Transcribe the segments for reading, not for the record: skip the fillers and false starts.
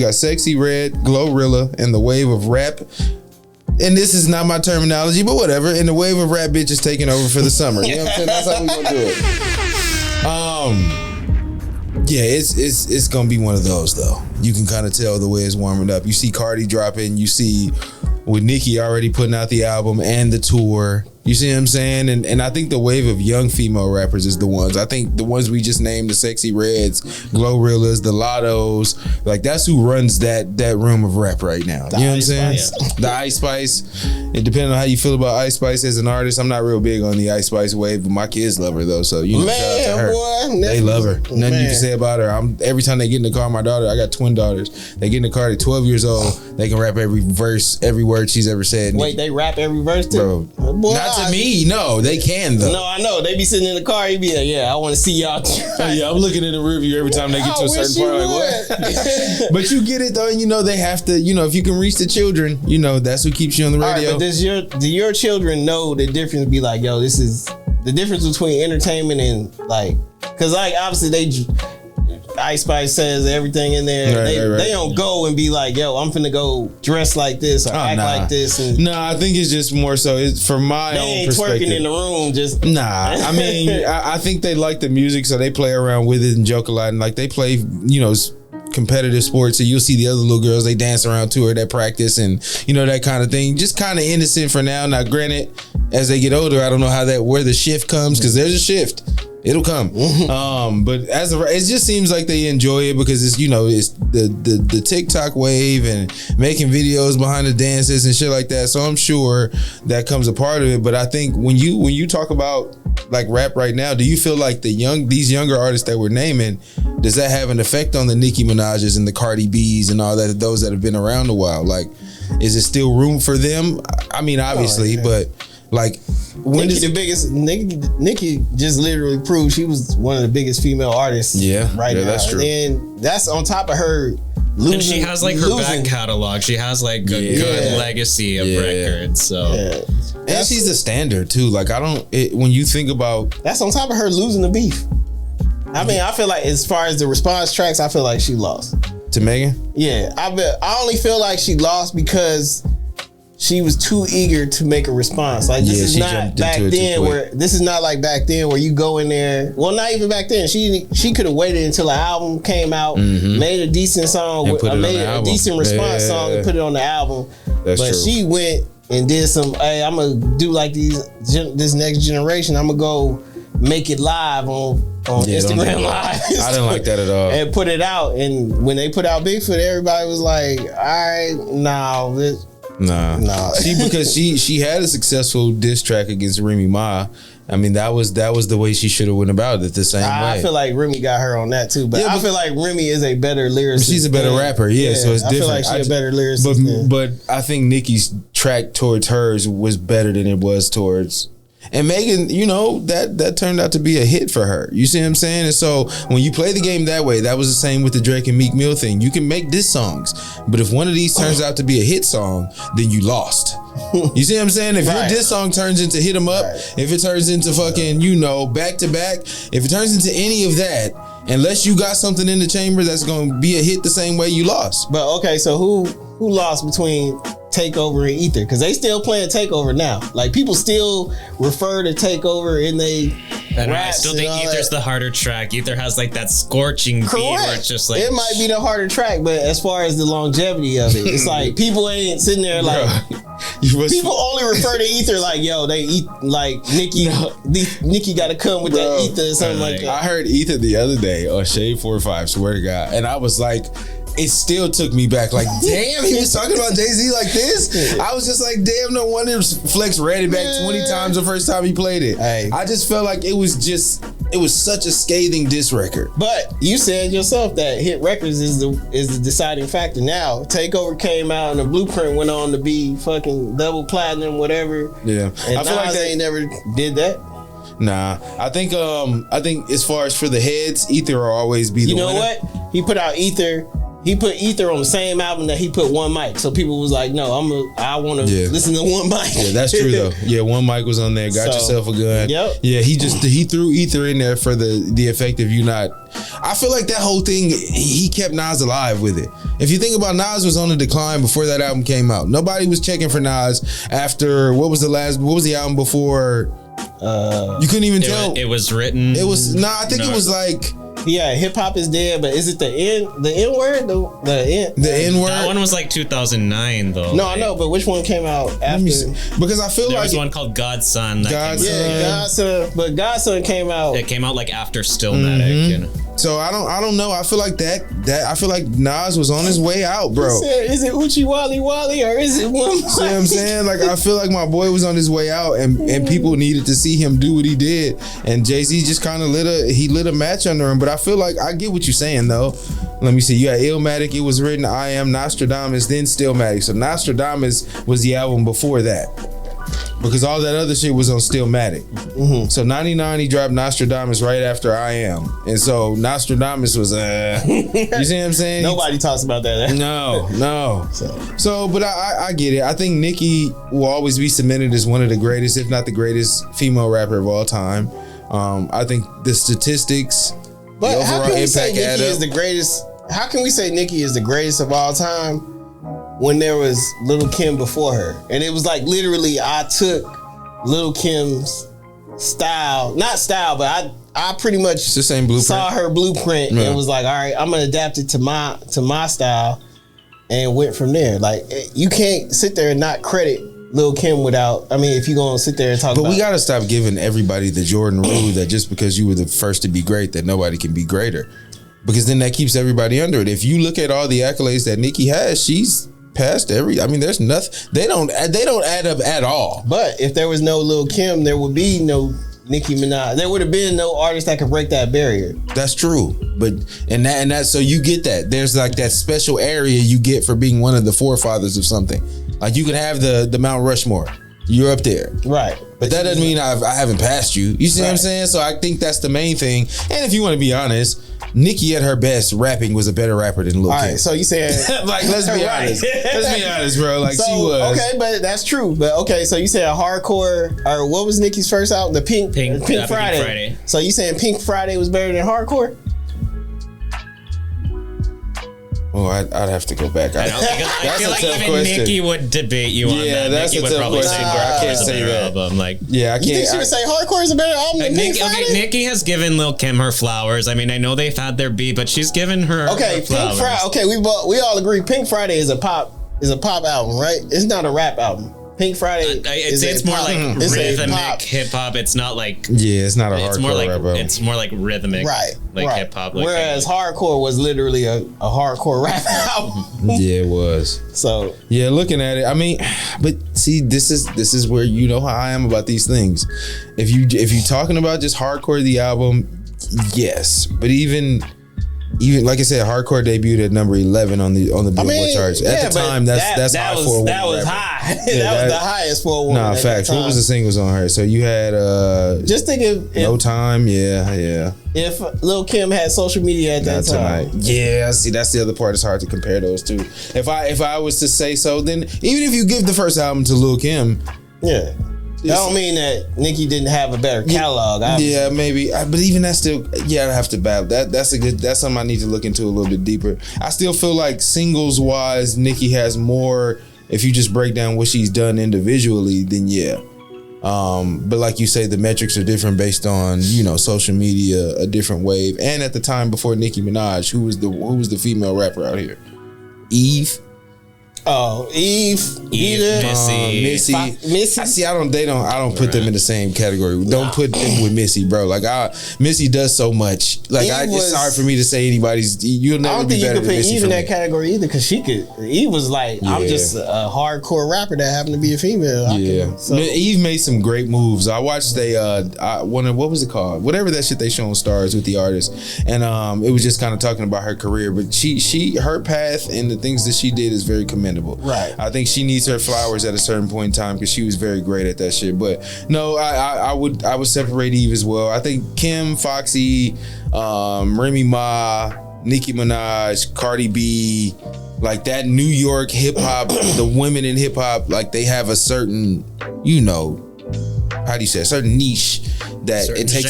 You got Sexy Red, Glorilla, and the wave of rap. And this is not my terminology, but whatever. And the wave of rap bitch is taking over for the summer. You know what I'm saying? That's how we gonna do it. Yeah, it's gonna be one of those though. You can kind of tell the way it's warming up. You see Cardi dropping. You see with Nicki already putting out the album and the tour. You see what I'm saying? And I think the wave of young female rappers is the ones. I think the ones we just named, the Sexy Reds, Glorrillas, the Lottos, like that's who runs that room of rap right now. You know what I'm saying? The Ice Spice. It depends on how you feel about Ice Spice as an artist. I'm not real big on the Ice Spice wave, but my kids love her though. So you know, shout out to her. Boy, they love her. Nothing you can say about her. Every time they get in the car, my daughter, I got twin daughters. They get in the car, they're 12 years old. They can rap every verse, every word she's ever said. Wait, they rap every verse too? Bro, boy, not to me. No, they can though. No, I know. They be sitting in the car. He be like, yeah, I want to see y'all. Yeah, I'm looking in the rearview every time they get to a certain part. Like, what? But you get it though, and you know they have to. You know, if you can reach the children, you know that's who keeps you on the radio. All right, but do your children know the difference? Be like, yo, this is the difference between entertainment and like, because like obviously Ice Spice says everything in there. Right. They don't go and be like, yo, I'm finna go dress like this or act like this. And I think it's just more so it's from my own perspective. Twerking in the room, just I mean, I think they like the music, so they play around with it and joke a lot, and like they play, you know, competitive sports, so you'll see the other little girls, they dance around to her, that practice and you know that kind of thing. Just kind of innocent for now. Now, granted, as they get older, I don't know where the shift comes, because there's a shift. It'll come. But it just seems like they enjoy it because it's, you know, it's the TikTok wave and making videos behind the dances and shit like that. So I'm sure that comes a part of it. But I think when you talk about like rap right now, do you feel like these younger artists that we're naming, does that have an effect on the Nicki Minaj's and the Cardi B's and all that, those that have been around a while? Like, is it still room for them? I mean, obviously, but like, when Nicki just literally proved she was one of the biggest female artists right now. That's true. And that's on top of her losing. And she has like her back catalog. She has like a good legacy of records. So and she's a standard too. Like when you think about, that's on top of her losing the beef. I mean, I feel like as far as the response tracks, I feel like she lost to Megan. Yeah, I only feel like she lost because she was too eager to make a response. Like this is not back then where you go in there. Well, not even back then. She could have waited until an album came out, made a decent song, made a decent response song, and put it on the album. But she went and did some. Hey, I'm gonna do like this next generation. I'm gonna go make it live on Instagram Live. I didn't like that at all. And put it out. And when they put out Bigfoot, everybody was like, all right, Nah. Because she had a successful diss track against Remy Ma. I mean, that was the way she should have went about it the same way. I feel like Remy got her on that too, but I feel like Remy is a better lyricist. She's a better rapper, so it's different. I feel like she's a better lyricist. But I think Nicki's track towards hers was better than it was towards. And Megan, you know, that turned out to be a hit for her. You see what I'm saying? And so when you play the game that way, that was the same with the Drake and Meek Mill thing. You can make diss songs, but if one of these turns out to be a hit song, then you lost. You see what I'm saying? If your diss song turns into Hit 'Em Up, if it turns into fucking, you know, Back to Back, if it turns into any of that, unless you got something in the chamber that's going to be a hit the same way, you lost. But okay, so who lost between Takeover and Ether? Because they still playing Takeover now. Like, people still refer to Takeover in they and I still think Ether's the harder track. Ether has like that scorching beat where it's just like, it might be the harder track, but as far as the longevity of it, it's like people ain't sitting there like people only refer to Ether like, yo, they eat like Nicki got to come with that Ether or something like that. I heard Ether the other day on Shade 4-5, swear to God, and I was like, it still took me back. Like, damn, he was talking about Jay-Z like this? I was just like, damn, no wonder Flex read it back 20 times the first time he played it. Hey. I just felt like it was such a scathing diss record. But you said yourself that hit records is the deciding factor. Now, Takeover came out and the Blueprint went on to be fucking double platinum, whatever. Yeah. And I feel like they never did that. Nah, I think as far as for the heads, Ether will always be the winner. You know what? He put out Ether he put Ether on the same album that he put One Mic. So people was like, no, I want to listen to One Mic. Yeah, that's true though. Yeah, One Mic was on there. Got yourself a gun. Yep. Yeah, he threw Ether in there for the effect of you not. I feel like that whole thing, he kept Nas alive with it. If you think about, Nas was on the decline before that album came out. Nobody was checking for Nas after what was the album before? You couldn't even tell. It was written. It was I think it was like. Yeah, hip hop is dead, but is it the N word? The N word? That one was like 2009 though. No, I know, but which one came out after? Because I feel there like was one called Godson. Godson. But Godson came out. It came out like after Stillmatic. You know? So I don't know. I feel like I feel like Nas was on his way out, bro. Is it Uchi Wally Wally or is it One Mic? See what I'm saying? Like, I feel like my boy was on his way out, and people needed to see him do what he did. And Jay-Z just kind of lit a match under him. But I feel like I get what you're saying though. Let me see. You had Illmatic. It was written I Am, Nostradamus, then Stillmatic. So Nostradamus was the album before that. Because all that other shit was on Stillmatic. Mm-hmm. So 99, he dropped Nostradamus right after I Am. And so Nostradamus was, you see what I'm saying? Nobody talks about that. No. But I get it. I think Nicki will always be cemented as one of the greatest, if not the greatest, female rapper of all time. I think the statistics, but the overall impact add up. Is the greatest. How can we say Nicki is the greatest of all time when there was Lil' Kim before her? And it was like literally I took Lil' Kim's style, not style, but I pretty much it's the same blueprint. Saw her blueprint and was like, all right, I'm gonna adapt it to my style, and went from there. Like, you can't sit there and not credit Lil' Kim without, I mean, if you're gonna sit there and talk But we gotta stop giving everybody the Jordan rule that just because you were the first to be great that nobody can be greater. Because then that keeps everybody under it. If you look at all the accolades that Nicki has, she's past there's nothing. They don't add up at all. But if there was no Lil' Kim, there would be no Nicki Minaj. There would have been no artist that could break that barrier. That's true. But and that so you get that. There's like that special area you get for being one of the forefathers of something. Like you could have the Mount Rushmore. You're up there. Right. But that doesn't mean I haven't passed you. You see what I'm saying? So I think that's the main thing. And if you want to be honest, Nicki at her best rapping was a better rapper than Lil' Kim. All right, so you saying like let's be honest. Let's be honest, bro. Like, so, she was. Okay, but that's true. But okay, so you said a hardcore, or what was Nicki's first album? The Pink Friday. So you saying Pink Friday was better than hardcore? Oh, I'd have to go back. I feel like even question. Nicki would debate you on that. Yeah, that's Nicki a tough question, bro. I can't say that. Album. Like, yeah, I can't. You think she would say hardcore is a better album than Pink Friday? Okay, Nicki has given Lil' Kim her flowers. I mean, I know they've had their beat, but she's given her her flowers. Pink Friday. Okay, we all agree Pink Friday is a pop album, right? It's not a rap album. Pink Friday. It's more like rhythmic hip hop. It's not like it's not a hardcore rap album. It's more like rhythmic, right? Like hip hop. Like whereas hardcore was literally a hardcore rap album. Yeah, it was. So yeah, looking at it, I mean, but see, this is where you know how I am about these things. If you talking about just hardcore the album, yes, but even like I said, hardcore debuted at number 11 on the Billboard charts. At the time, that's high for a woman. That was high. That was the highest for a woman. Nah, facts. What was the singles on her? So you had just think if No Time, yeah. If Lil' Kim had social media at that time. Yeah, see, that's the other part. It's hard to compare those two. If I was to say so, then even if you give the first album to Lil' Kim, yeah. That don't mean that Nicki didn't have a better catalog. Obviously. Yeah, maybe, but even that's still, I'd have to battle. That's something I need to look into a little bit deeper. I still feel like singles wise, Nicki has more. If you just break down what she's done individually, then yeah. But like you say, the metrics are different based on social media, a different wave. And at the time before Nicki Minaj, who was the female rapper out here? Eve. Oh, Eve, Missy. I don't put them in the same category. Don't put them with Missy, bro. Like Missy does so much. Like it's hard for me to say anybody's. You'll never be better than Missy. I don't think you could put Eve in that category either, because Eve was like, I'm just a hardcore rapper that happened to be a female. Eve made some great moves. I watched what was it called? Whatever that shit they show on Stars with the artist, and it was just kind of talking about her career. But her path and the things that she did is very commendable. Right. I think she needs her flowers at a certain point in time because she was very great at that shit. But no, I would separate Eve as well. I think Kim, Foxy, Remy Ma, Nicki Minaj, Cardi B, like that New York hip hop, the women in hip hop, like they have a certain, you know, how do you say, a certain niche that certain it takes.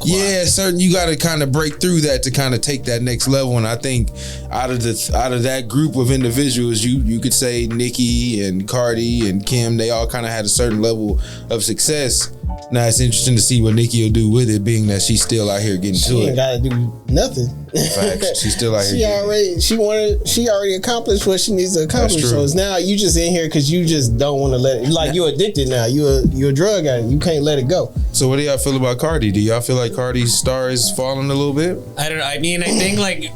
Yeah, certain, you got to kind of break through that to kind of take that next level. And I think out of that group of individuals, you could say Nicki and Cardi and Kim, they all kind of had a certain level of success. Now it's interesting to see what Nicki will do with it, being that she's still out here getting to it. She ain't gotta do nothing. Facts. She's still out here. She already accomplished what she needs to accomplish. So it's now you just in here because you just don't want to let it. Like you're addicted now. You're a drug addict. You can't let it go. So what do y'all feel about Cardi? Do y'all feel like Cardi's star is falling a little bit? I don't know. I mean, I think like,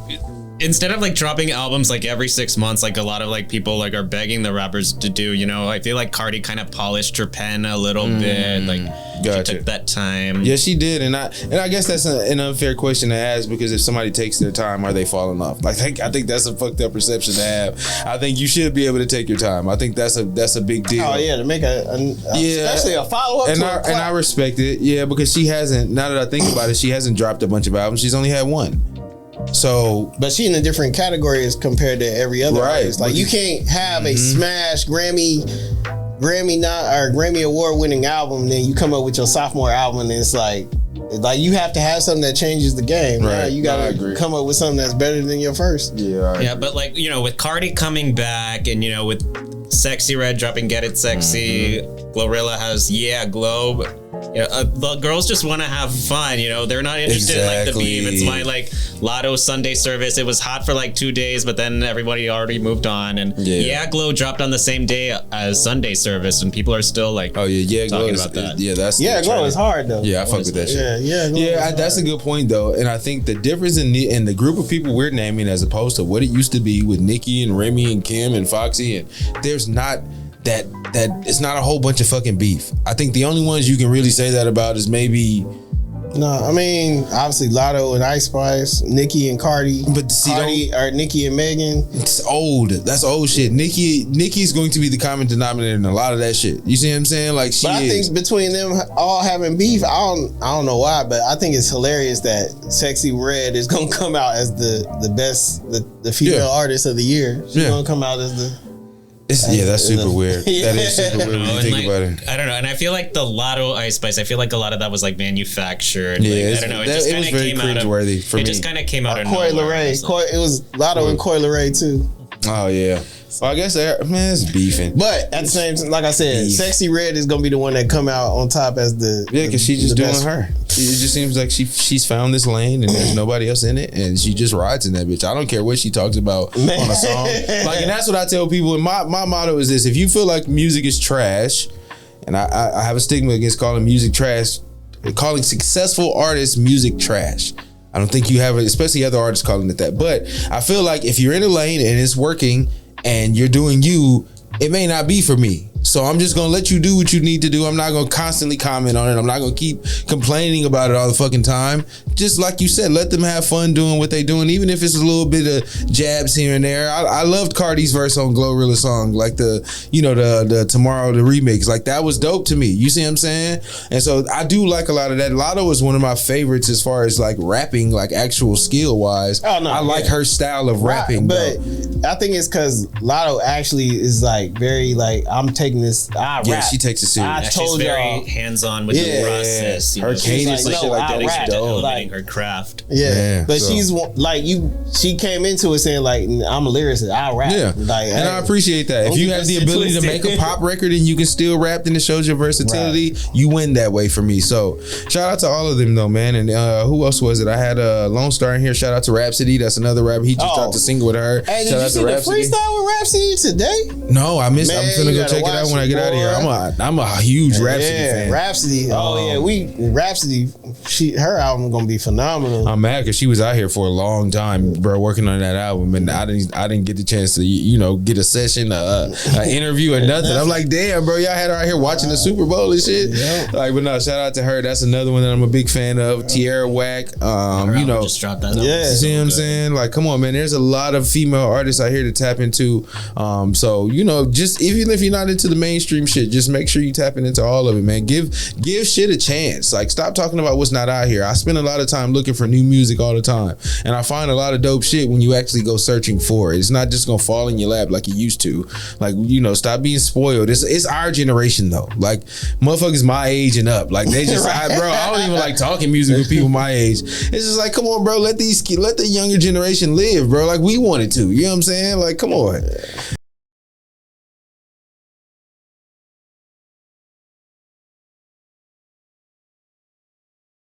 instead of like dropping albums like every 6 months, like a lot of like people like are begging the rappers to do, you know, I feel like Cardi kind of polished her pen a little bit. Like she took that time. Yeah, she did. And I guess that's an unfair question to ask, because if somebody takes their time, are they falling off? Like I think that's a fucked up perception to have. I think you should be able to take your time. I think that's a big deal. Oh yeah, to make especially a follow up. And I respect it. Yeah, because she hasn't. Now that I think about it, she hasn't dropped a bunch of albums. She's only had one. So, but she in a different category as compared to every other artist. Like you can't have a smash Grammy award winning album, then you come up with your sophomore album, and it's like you have to have something that changes the game. Right? You gotta come up with something that's better than your first. Yeah, but like, you know, with Cardi coming back, and you know, with Sexy Red dropping Get It Sexy, Glorilla has Globe. Yeah, the girls just want to have fun, you know. They're not interested in like the beef. It's my like Lotto Sunday service. It was hot for like 2 days, but then everybody already moved on. And Glow dropped on the same day as Sunday service, and people are still like, talking about that. Yeah, Glow is hard though. Yeah, I fuck with that shit. Yeah, that's a good point though. And I think the difference in the group of people we're naming, as opposed to what it used to be with Nicki and Remy and Kim and Foxy, and there's not that it's not a whole bunch of fucking beef. I think the only ones you can really say that about is maybe. No, I mean obviously Lotto and Ice Spice, Nicki and Cardi, but Nicki and Megan. It's old. That's old shit. Nicki's going to be the common denominator in a lot of that shit. You see what I'm saying? Like I think between them all having beef, I don't know why, but I think it's hilarious that Sexy Red is gonna come out as the best, the female artist of the year. She's gonna come out as the. That's super weird. That is super weird when you think about it. I don't know. And I feel like the Lotto Ice Spice, I feel like a lot of that was like manufactured. Yeah, like, I don't know. It was very cringeworthy for me. It just kind of came out of Coi Leray. It was Lotto and Coi Leray too. Oh yeah. Well, I guess it's beefing. But at the same time, like I said, Sexy Red is gonna be the one that come out on top as the because she's just doing her. It just seems like she's found this lane and there's nobody else in it, and she just rides in that bitch. I don't care what she talks about on a song. Like, and that's what I tell people. And my motto is this: if you feel like music is trash, and I have a stigma against calling music trash, calling successful artists music trash. I don't think you have it, especially other artists calling it that. But I feel like if you're in a lane and it's working and you're doing you, it may not be for me. So I'm just gonna let you do what you need to do. I'm not gonna constantly comment on it. I'm not gonna keep complaining about it all the fucking time. Just like you said, let them have fun doing what they doing, even if it's a little bit of jabs here and there. I loved Cardi's verse on Glorilla song, like the Tomorrow the remix. Like that was dope to me. You see what I'm saying? And so I do like a lot of that. Lotto is one of my favorites as far as like rapping, like actual skill wise. Oh no, I like her style of rapping. But I think it's because Lotto actually is like very like I'm taking this. Yeah, she takes it serious. I told she's very hands-on with the process. Her cadence and shit like that is dope. Like her craft. Yeah, but she's like she came into it saying like I'm a lyricist. I rap. Yeah, like, and I appreciate that. If you have the ability to make a pop record and you can still rap, then it shows your versatility. Right. You win that way for me. So shout out to all of them though, man. And who else was it? I had Lone Star in here. Shout out to Rhapsody. That's another rapper. He just dropped a single with her. Hey, did you see the freestyle with Rhapsody today? No, I missed. I'm finna go check it out when I get out of here. I'm a huge Rhapsody fan. Rhapsody. Rhapsody. Her album gonna be phenomenal. I'm mad because she was out here for a long time, bro, working on that album, and I didn't get the chance to get a session, an interview, or nothing. I'm like, damn, bro, y'all had her out here watching the Super Bowl and shit. Yeah. Like, but no, shout out to her. That's another one that I'm a big fan of. Tierra Whack. Just dropped that. Yeah, you see what I'm saying? Like, come on, man. There's a lot of female artists out here to tap into. So just even if you're not into the mainstream shit. Just make sure you tapping into all of it, man. Give shit a chance. Like, stop talking about what's not out here. I spend a lot of time looking for new music all the time, and I find a lot of dope shit when you actually go searching for it. It's not just gonna fall in your lap like it used to. Like, stop being spoiled. It's our generation though. Like, motherfuckers my age and up. Like, they just, I don't even like talking music with people my age. It's just like, come on, bro. Let the younger generation live, bro. Like we wanted to. You know what I'm saying? Like, come on.